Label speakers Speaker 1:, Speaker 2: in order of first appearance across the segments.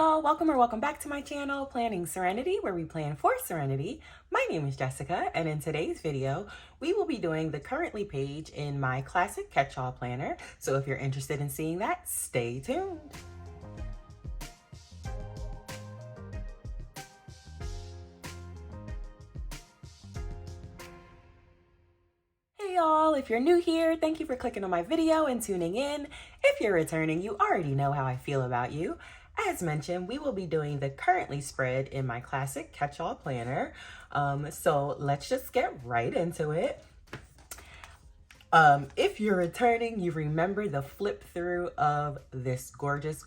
Speaker 1: y'all, welcome back to my channel, Planning Serenity, where we plan for serenity. My name is Jessica, and in today's video, we will be doing the currently page in my classic catch-all planner. So if you're interested in seeing that, stay tuned. Hey y'all, if you're new here, thank you for clicking on my video and tuning in. If you're returning, you already know how I feel about you. As mentioned, we will be doing the currently spread in my classic catch-all planner. So let's just get right into it. If you're returning, you remember the flip through of this gorgeous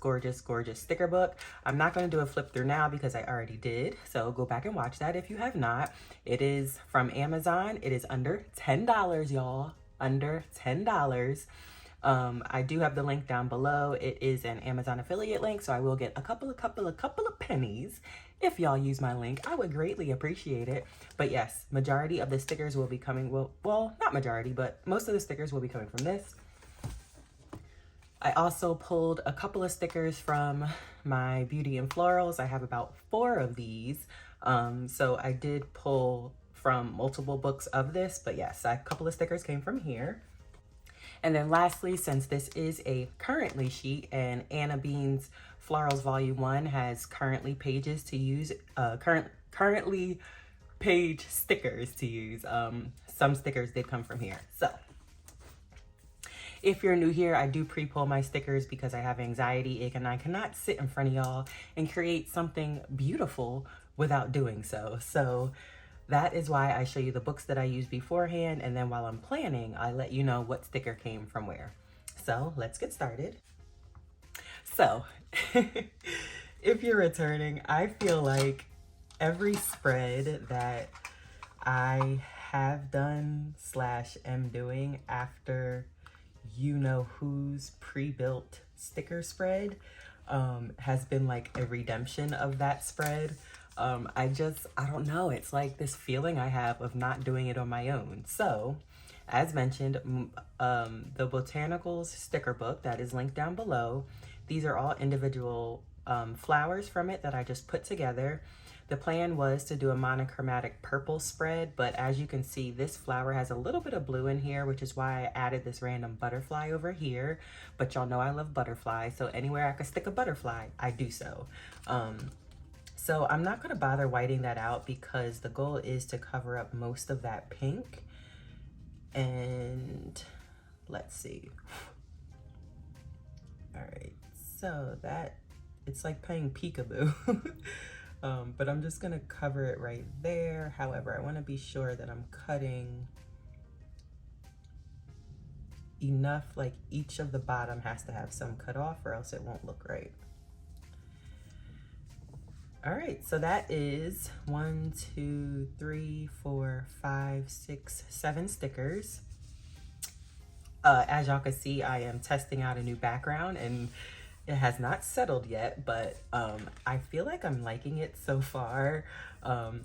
Speaker 1: sticker book. I'm not going to do a flip through now because I already did. So go back and watch that if you have not. It is from Amazon. It is under $10, y'all. Under $10. I do have the link down below. It is an Amazon affiliate link, so I will get a couple of pennies if y'all use my link. I would greatly appreciate it. But yes, majority of the stickers will be coming, well, not majority, but most of the stickers will be coming from this. I also pulled a couple of stickers from my Beauty and Florals. I have about 4 of these. So I did pull from multiple books of this, but yes, a couple of stickers came from here. And then lastly, since this is a currently sheet and Anna Bean's Florals Volume 1 has currently pages to use, currently page stickers to use. Some stickers did come from here. So if you're new here, I do pre-pull my stickers because I have anxiety and I cannot sit in front of y'all and create something beautiful without doing so. So that is why I show you the books that I use beforehand, and then while I'm planning, I let you know what sticker came from where. So let's get started. So if you're returning, I feel like every spread that I have done / am doing after you know who's pre-built sticker spread has been like a redemption of that spread. I don't know. It's like this feeling I have of not doing it on my own. So, as mentioned, the Botanicals sticker book that is linked down below. These are all individual flowers from it that I just put together. The plan was to do a monochromatic purple spread, but as you can see, this flower has a little bit of blue in here, which is why I added this random butterfly over here. But y'all know I love butterflies, so anywhere I could stick a butterfly, I do so. So I'm not going to bother whiting that out because the goal is to cover up most of that pink. And let's see. All right, so that, it's like playing peekaboo. But I'm just going to cover it right there. However, I want to be sure that I'm cutting enough, like each of the bottom has to have some cut off or else it won't look right. All right, so that is 1, 2, 3, 4, 5, 6, 7 stickers. As y'all can see, I am testing out a new background and it has not settled yet, but I feel like I'm liking it so far.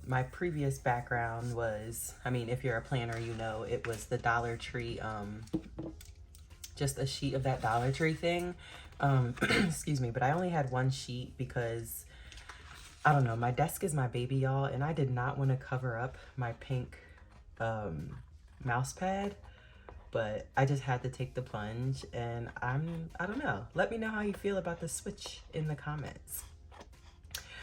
Speaker 1: My previous background was, I mean, if you're a planner, you know, it was the Dollar Tree, just a sheet of that Dollar Tree thing. Excuse me, but I only had 1 sheet because I don't know, my desk is my baby, y'all, and I did not want to cover up my pink mouse pad, but I just had to take the plunge, and I don't know. Let me know how you feel about the switch in the comments.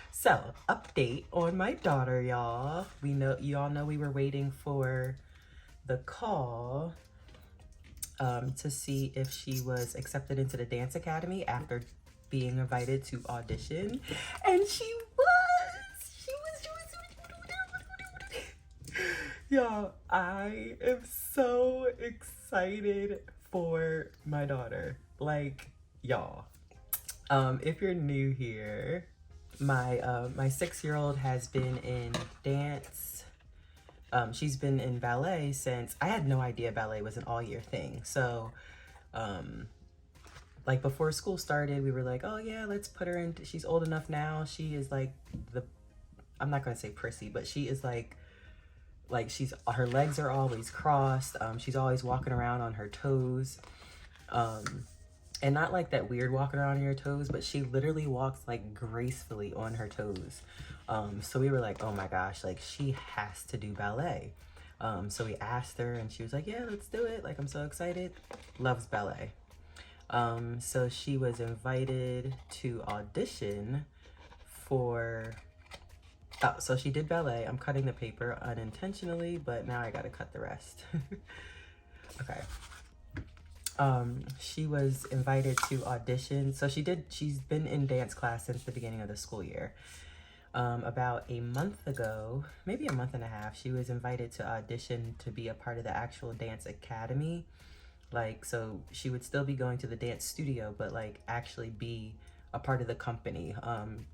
Speaker 1: So, update on my daughter, y'all. Y'all know we were waiting for the call to see if she was accepted into the dance academy after being invited to audition, and she was. Y'all, I am so excited for my daughter. Like, y'all, if you're new here, my 6-year-old has been in dance. She's been in ballet since, I had no idea ballet was an all-year thing. So, like before school started, we were like, oh yeah, let's put her in. She's old enough now. She is like I'm not gonna say prissy, but she is like her legs are always crossed. She's always walking around on her toes. And not like that weird walking around on your toes, but she literally walks like gracefully on her toes. So we were like, oh my gosh, like she has to do ballet. So we asked her and she was like, yeah, let's do it. Like, I'm so excited. Loves ballet. So she was invited to audition for, oh, so she did ballet. I'm cutting the paper unintentionally, but now I gotta cut the rest. Okay. She was invited to audition. So she's been in dance class since the beginning of the school year. About a month ago, maybe a month and a half, she was invited to audition to be a part of the actual dance academy. Like, so she would still be going to the dance studio, but like actually be a part of the company.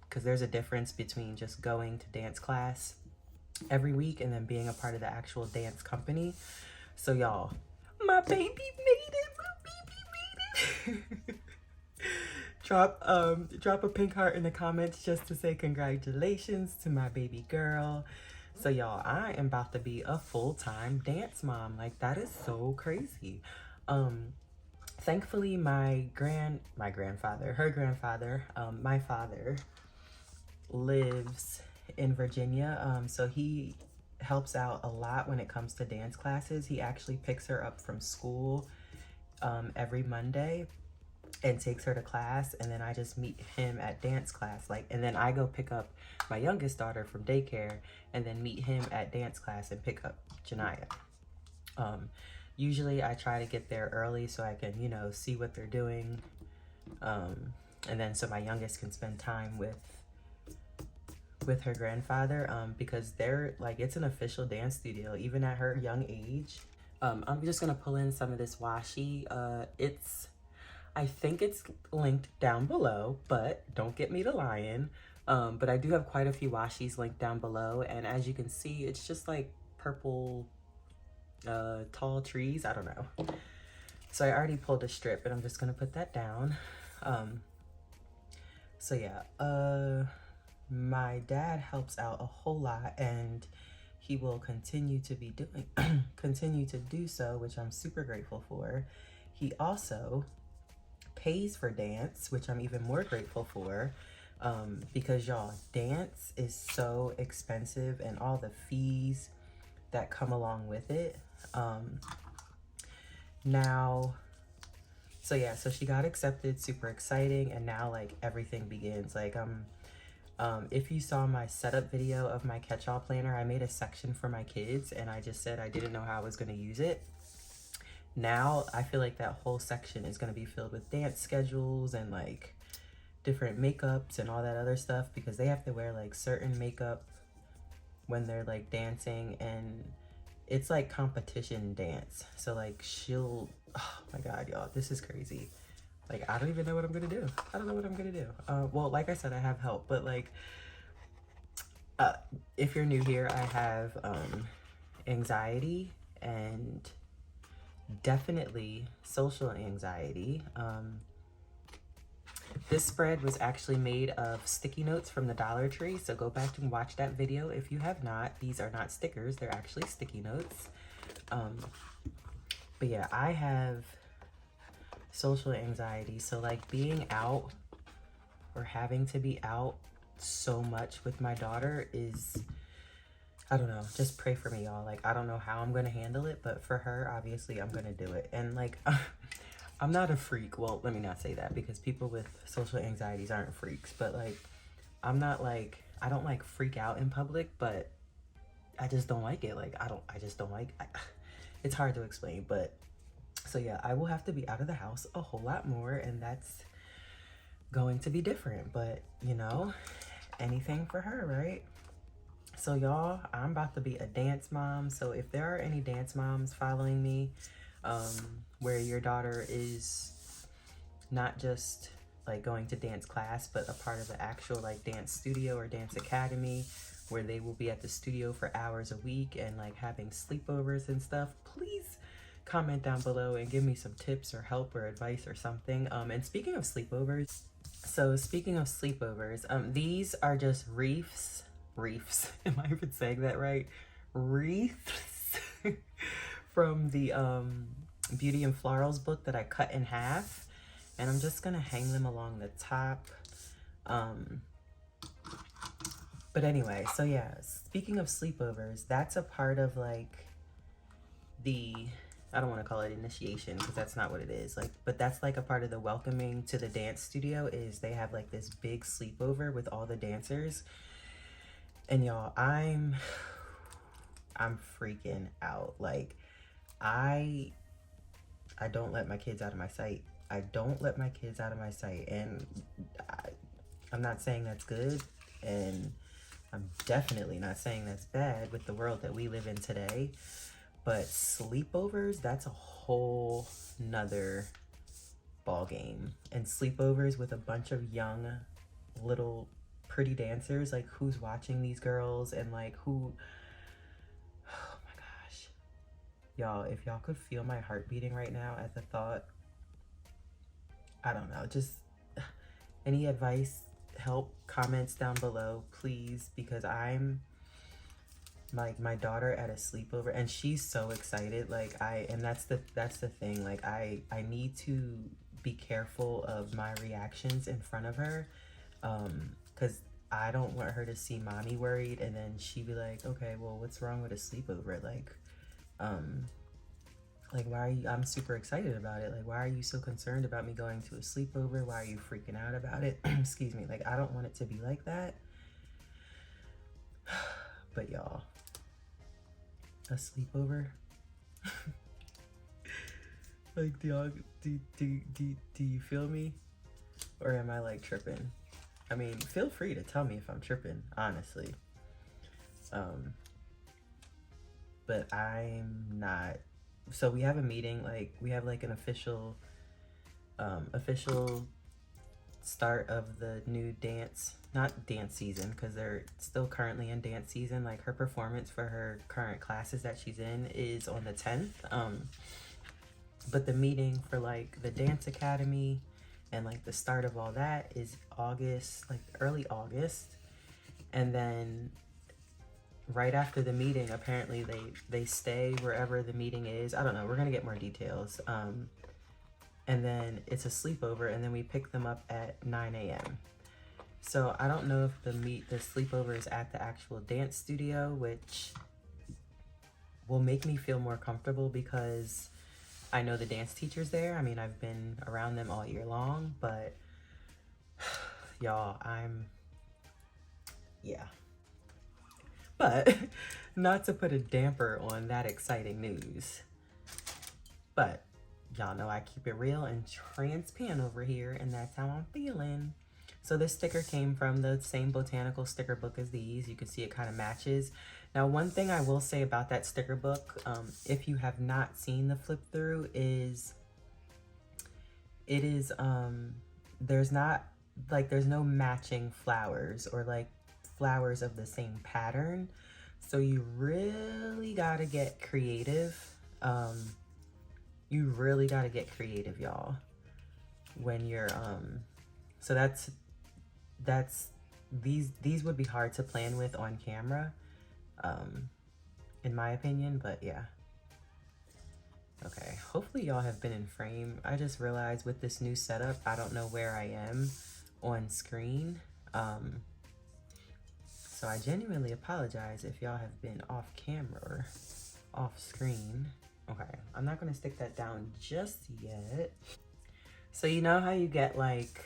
Speaker 1: Because there's a difference between just going to dance class every week and then being a part of the actual dance company. So y'all, my baby made it. My baby made it. Drop a pink heart in the comments just to say congratulations to my baby girl. So y'all, I am about to be a full-time dance mom. Like, that is so crazy. Thankfully my grandfather, her grandfather, my father lives in Virginia. So he helps out a lot when it comes to dance classes. He actually picks her up from school every Monday and takes her to class, and then I just meet him at dance class. Like, and then I go pick up my youngest daughter from daycare and then meet him at dance class and pick up Janaya. Usually I try to get there early so I can, you know, see what they're doing. And then so my youngest can spend time with her grandfather, because they're like, it's an official dance studio even at her young age. I'm just gonna pull in some of this washi. I think it's linked down below, but don't get me to lying. But I do have quite a few washis linked down below, and as you can see, it's just like purple tall trees. I don't know. So I already pulled a strip, and I'm just gonna put that down. So yeah, my dad helps out a whole lot, and he will continue to be doing continue to do so, which I'm super grateful for. He also pays for dance, which I'm even more grateful for, because y'all, dance is so expensive and all the fees that come along with it. Now, so yeah, so she got accepted, super exciting, and now like everything begins. Like, if you saw my setup video of my catch-all planner, I made a section for my kids, and I just said I didn't know how I was going to use it. Now I feel like that whole section is going to be filled with dance schedules and like different makeups and all that other stuff, because they have to wear like certain makeup when they're like dancing, and it's like competition dance. So like oh my god, y'all, this is crazy. Like, I don't even know what I'm gonna do. I don't know what I'm gonna do. Well, like I said, I have help, but like, if you're new here, I have anxiety and definitely social anxiety. This spread was actually made of sticky notes from the Dollar Tree, so go back and watch that video if you have not. These are not stickers, they're actually sticky notes. But yeah, I have social anxiety, so like being out or having to be out so much with my daughter is, I don't know, just pray for me, y'all. Like, I don't know how I'm gonna handle it, but for her, obviously I'm gonna do it. And like, I'm not a freak. Well, let me not say that, because people with social anxieties aren't freaks, but like, I'm not like, I don't like freak out in public, but I just don't like it. Like, I just don't like, it's hard to explain, but so yeah, I will have to be out of the house a whole lot more, and that's going to be different, but you know, anything for her, right? So y'all, I'm about to be a dance mom. So if there are any dance moms following me, where your daughter is not just like going to dance class, but a part of the actual like dance studio or dance academy, where they will be at the studio for hours a week and like having sleepovers and stuff, please comment down below and give me some tips or help or advice or something. And speaking of sleepovers, these are just reefs, am I even saying that right? Wreaths from the Beauty and Florals book that I cut in half. and I'm just gonna hang them along the top. But anyway, so yeah, speaking of sleepovers, that's a part of like the, I don't want to call it initiation because that's not what it is, like, but that's like a part of the welcoming to the dance studio, is they have like this big sleepover with all the dancers. And y'all, I'm freaking out. Like, I don't let my kids out of my sight. I don't let my kids out of my sight. And I'm not saying that's good, and I'm definitely not saying that's bad with the world that we live in today. But sleepovers, that's a whole nother ball game. And sleepovers with a bunch of young, little, pretty dancers, like, who's watching these girls, and like who, oh my gosh. Y'all, if y'all could feel my heart beating right now at the thought, I don't know, just any advice, help, comments down below, please, because I'm like my daughter at a sleepover and she's so excited. Like, and that's the thing, like I need to be careful of my reactions in front of her, because I don't want her to see mommy worried and then she be like, okay, well, what's wrong with a sleepover? Like why are you, I'm super excited about it, like why are you so concerned about me going to a sleepover? Why are you freaking out about it? Excuse me. Like, I don't want it to be like that. But y'all, a sleepover, like, do you feel me, or am I like tripping? I mean, feel free to tell me if I'm tripping, honestly. But I'm not. So we have a meeting, like we have like an official start of the new dance, not dance season, because they're still currently in dance season. Like, her performance for her current classes that she's in is on the 10th. But the meeting for like the dance academy and like the start of all that is August, like early August. And then right after the meeting, apparently they stay wherever the meeting is. I don't know, we're gonna get more details. And then it's a sleepover, and then we pick them up at 9 a.m. So I don't know if the sleepover is at the actual dance studio, which will make me feel more comfortable because I know the dance teachers there. I mean, I've been around them all year long, but y'all, yeah. But not to put a damper on that exciting news, but y'all know I keep it real and transparent over here, and that's how I'm feeling. So this sticker came from the same botanical sticker book as these. You can see it kind of matches. Now, one thing I will say about that sticker book, if you have not seen the flip through, is it is, there's not, like, there's no matching flowers or like flowers of the same pattern. So you really gotta get creative. You really gotta get creative, y'all, when you're, so these would be hard to plan with on camera, in my opinion, but yeah. Okay, hopefully y'all have been in frame. I just realized with this new setup, I don't know where I am on screen. So I genuinely apologize if y'all have been off camera or off screen. Okay, I'm not gonna stick that down just yet. So you know how you get like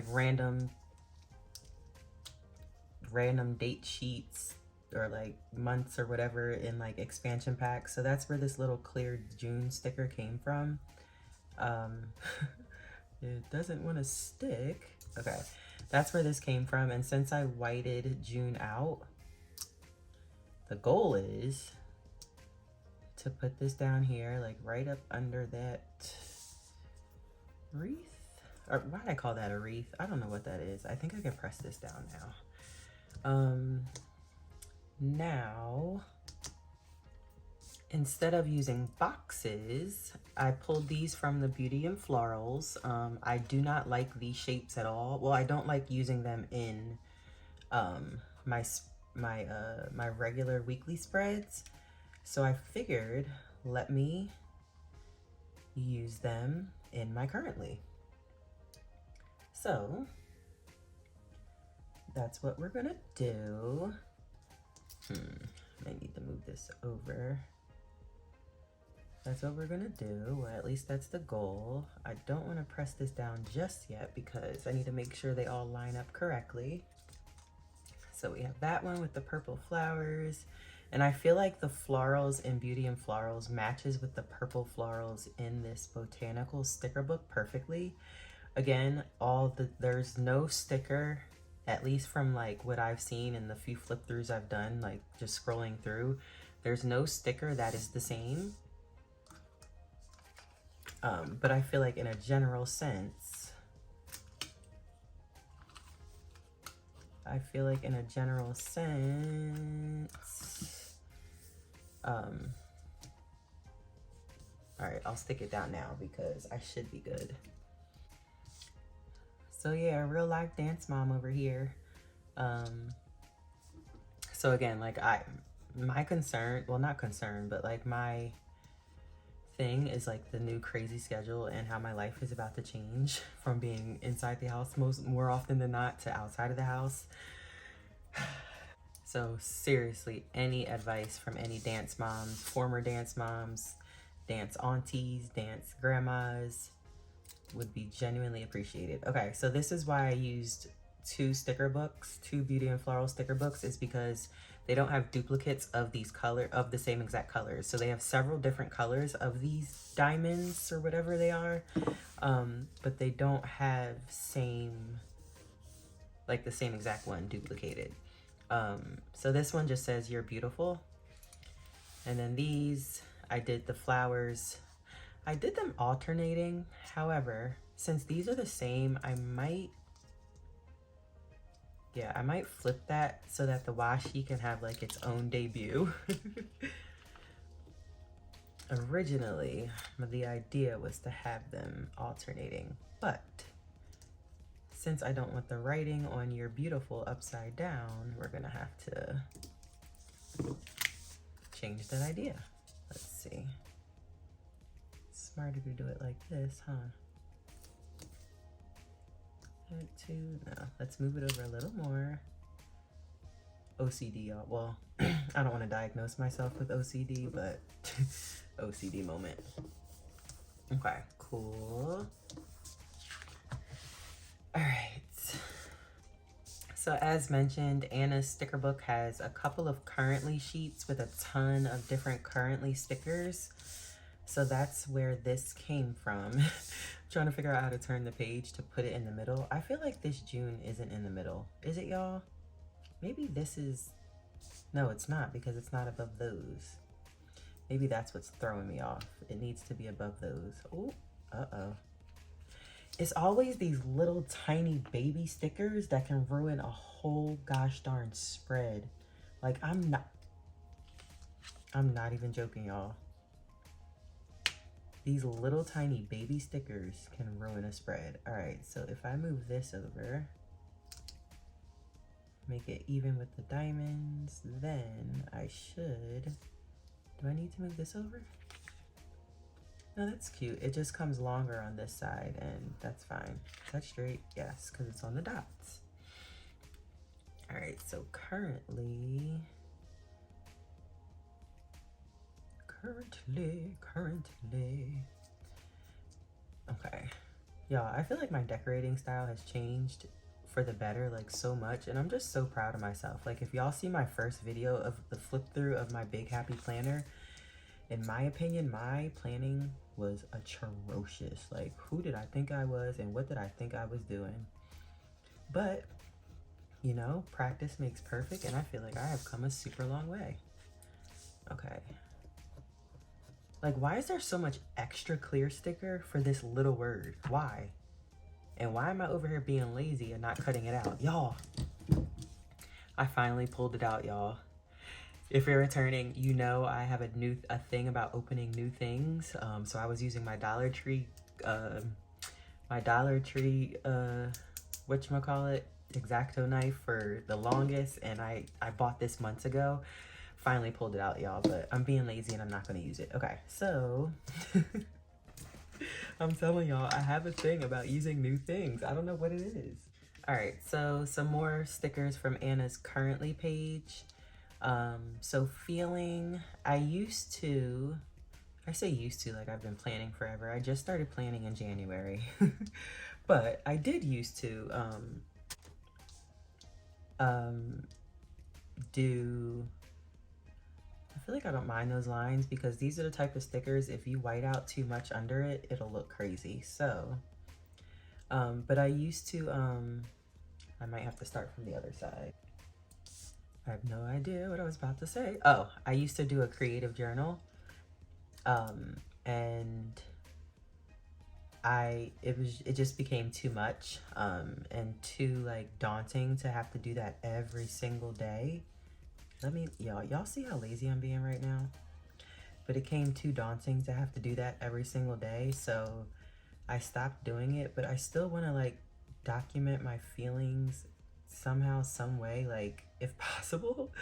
Speaker 1: random date sheets or like months or whatever in like expansion packs? So that's where this little clear June sticker came from. It doesn't want to stick. Okay, that's where this came from. And since I whited June out, the goal is to put this down here, like right up under that wreath. Or why did I call that a wreath? I don't know what that is. I think I can press this down now. Now, instead of using boxes, I pulled these from the Beauty and Florals. I do not like these shapes at all. Well, I don't like using them in my regular weekly spreads. So I figured, let me use them in my currently. So that's what we're gonna do. I need to move this over. That's what we're gonna do, or at least that's the goal. I don't wanna press this down just yet because I need to make sure they all line up correctly. So we have that one with the purple flowers. And I feel like the florals in Beauty and Florals matches with the purple florals in this botanical sticker book perfectly. Again, there's no sticker, at least from like what I've seen in the few flip throughs I've done, like just scrolling through, there's no sticker that is the same. But I feel like in a general sense, all right, I'll stick it down now because I should be good. So yeah, real life dance mom over here. So again, like my concern, well, not concern, but like my thing is like the new crazy schedule and how my life is about to change from being inside the house more often than not to outside of the house. So seriously, any advice from any dance moms, former dance moms, dance aunties, dance grandmas would be genuinely appreciated. Okay, so this is why I used two Beauty and Floral sticker books, is because they don't have duplicates of the same exact colors. So they have several different colors of these diamonds or whatever they are, but they don't have the same exact one duplicated. So this one just says you're beautiful. And then these, I did the flowers. I did them alternating. However, since these are the same, I might flip that so that the washi can have like its own debut. Originally, the idea was to have them alternating, but since I don't want the writing on you're beautiful upside down, we're gonna have to change that idea. Let's see. Smarter to do it like this, huh? No, let's move it over a little more. OCD, y'all. Well, I don't want to diagnose myself with OCD, but OCD moment. Okay, cool. All right. So as mentioned, Anna's sticker book has a couple of currently sheets with a ton of different currently stickers. So that's where this came from. Trying to figure out how to turn the page to put it in the middle. I feel like this June isn't in the middle. Is it, y'all? Maybe this is... No, it's not, because it's not above those. Maybe that's what's throwing me off. It needs to be above those. Oh, uh-oh. It's always these little tiny baby stickers that can ruin a whole gosh darn spread. Like, I'm not even joking, y'all. These little tiny baby stickers can ruin a spread. All right, so if I move this over, make it even with the diamonds, then I should, do I need to move this over? No, that's cute. It just comes longer on this side and that's fine. Touch straight, yes, because it's on the dots. All right, so currently, okay. Y'all, I feel like my decorating style has changed for the better, like so much, and I'm just so proud of myself. Like if y'all see my first video of the flip through of my Big Happy Planner, in my opinion, my planning was atrocious. Like who did I think I was and what did I think I was doing? But, you know, practice makes perfect, and I feel like I have come a super long way. Okay. Like, why is there so much extra clear sticker for this little word? Why? And why am I over here being lazy and not cutting it out? Y'all, I finally pulled it out, y'all. If you're returning, you know I have a thing about opening new things. So I was using my Dollar Tree, whatchamacallit, X-Acto knife for the longest, and I bought this months ago. Finally pulled it out, y'all, but I'm being lazy and I'm not gonna use it. Okay, so I'm telling y'all, I have a thing about using new things. I don't know what it is. All right, so some more stickers from Anna's Currently page. So feeling, I say used to, like I've been planning forever. I just started planning in January, but I did used to do, I feel like I don't mind those lines because these are the type of stickers, if you white out too much under it, it'll look crazy. So, but I used to, I might have to start from the other side. I have no idea what I was about to say. Oh, I used to do a creative journal. And it just became too much, and too like daunting to have to do that every single day. Y'all see how lazy I'm being right now? But it came too daunting to have to do that every single day. So I stopped doing it, but I still want to like document my feelings somehow, some way, like if possible.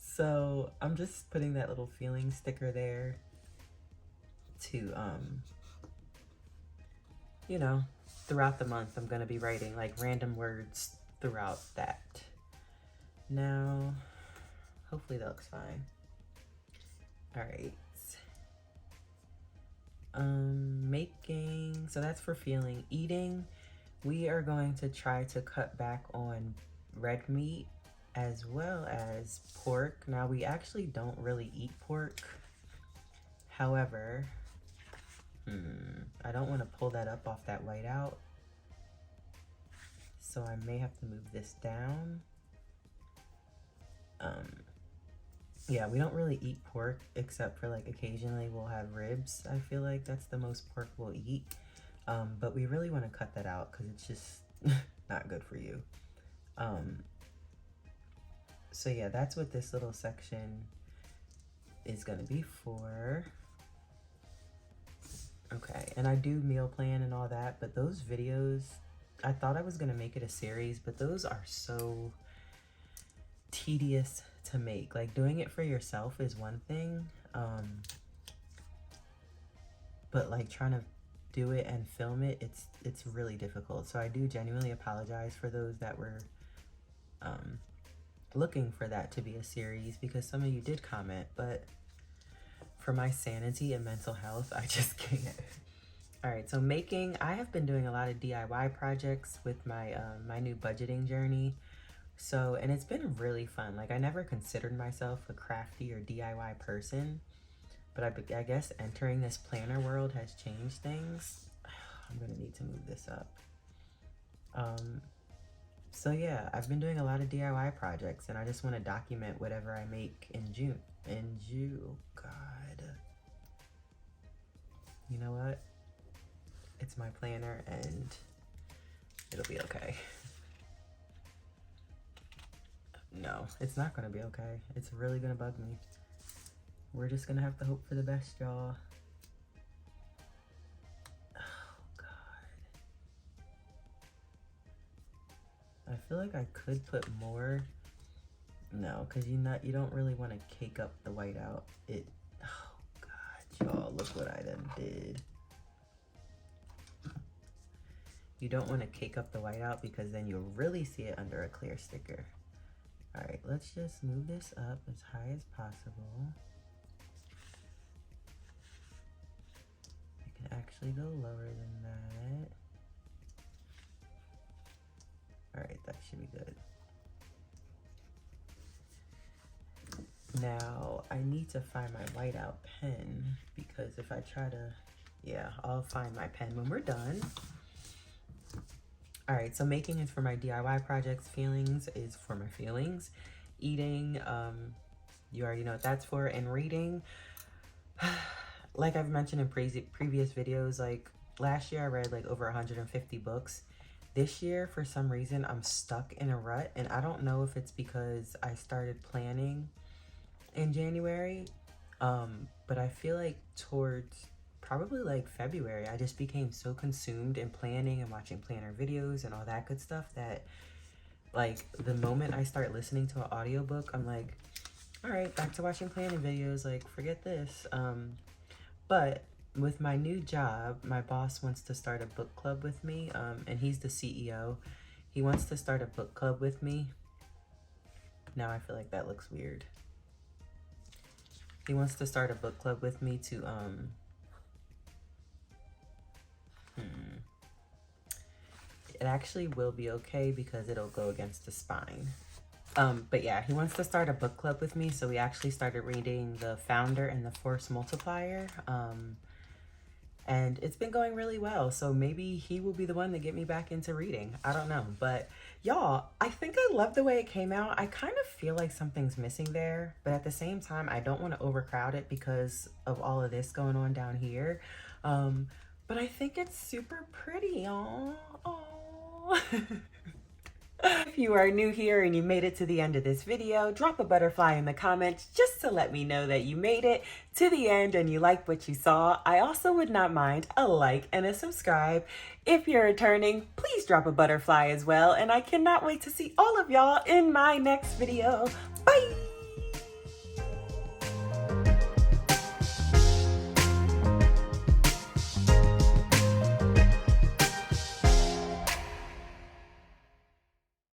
Speaker 1: So I'm just putting that little feeling sticker there to, you know, throughout the month, I'm going to be writing like random words throughout that. Now, hopefully that looks fine. All right. Making, so that's for feeling. Eating, we are going to try to cut back on red meat as well as pork. Now, we actually don't really eat pork. However, I don't want to pull that up off that whiteout. So I may have to move this down. Yeah, we don't really eat pork except for like occasionally we'll have ribs. I feel like that's the most pork we'll eat. But we really want to cut that out because it's just not good for you. So yeah, that's what this little section is going to be for. Okay, and I do meal plan and all that, but those videos, I thought I was going to make it a series, but those are so tedious to make. Like doing it for yourself is one thing, but like trying to do it and film it, it's really difficult. So I do genuinely apologize for those that were looking for that to be a series, because some of you did comment, but for my sanity and mental health, I just can't. All right, so making, I have been doing a lot of DIY projects with my my new budgeting journey. So, and it's been really fun. Like I never considered myself a crafty or DIY person, but I guess entering this planner world has changed things. I'm gonna need to move this up. So yeah, I've been doing a lot of DIY projects and I just want to document whatever I make in June. God. You know what? It's my planner and it'll be okay. No, it's not gonna be okay. It's really gonna bug me. We're just gonna have to hope for the best, y'all. Oh God. I feel like I could put more. No, because you don't really want to cake up the whiteout. Oh God, y'all, look what I done did. You don't want to cake up the whiteout because then you'll really see it under a clear sticker. All right, let's just move this up as high as possible. You can actually go lower than that. All right, that should be good. Now, I need to find my whiteout pen because if I try to, yeah, I'll find my pen when we're done. All right, so making is for my DIY projects. Feelings is for my feelings. Eating, you already know what that's for. And reading, like I've mentioned in previous videos, like last year I read like over 150 books. This year, for some reason, I'm stuck in a rut. And I don't know if it's because I started planning in January, but I feel like towards probably like February, I just became so consumed in planning and watching planner videos and all that good stuff that like the moment I start listening to an audiobook, I'm like, all right, back to watching planning videos, like forget this. But with my new job, my boss wants to start a book club with me, and he's the CEO. He wants to start a book club with me. Now I feel like that looks weird. He wants to start a book club with me to, it actually will be okay because it'll go against the spine. But yeah, he wants to start a book club with me. So we actually started reading The Founder and the Force Multiplier. And it's been going really well. So maybe he will be the one to get me back into reading. I don't know. But y'all, I think I love the way it came out. I kind of feel like something's missing there. But at the same time, I don't want to overcrowd it because of all of this going on down here. But I think it's super pretty, y'all. If you are new here and you made it to the end of this video, drop a butterfly in the comments just to let me know that you made it to the end and you like what you saw. I also would not mind a like and a subscribe. If you're returning, please drop a butterfly as well. And I cannot wait to see all of y'all in my next video. Bye!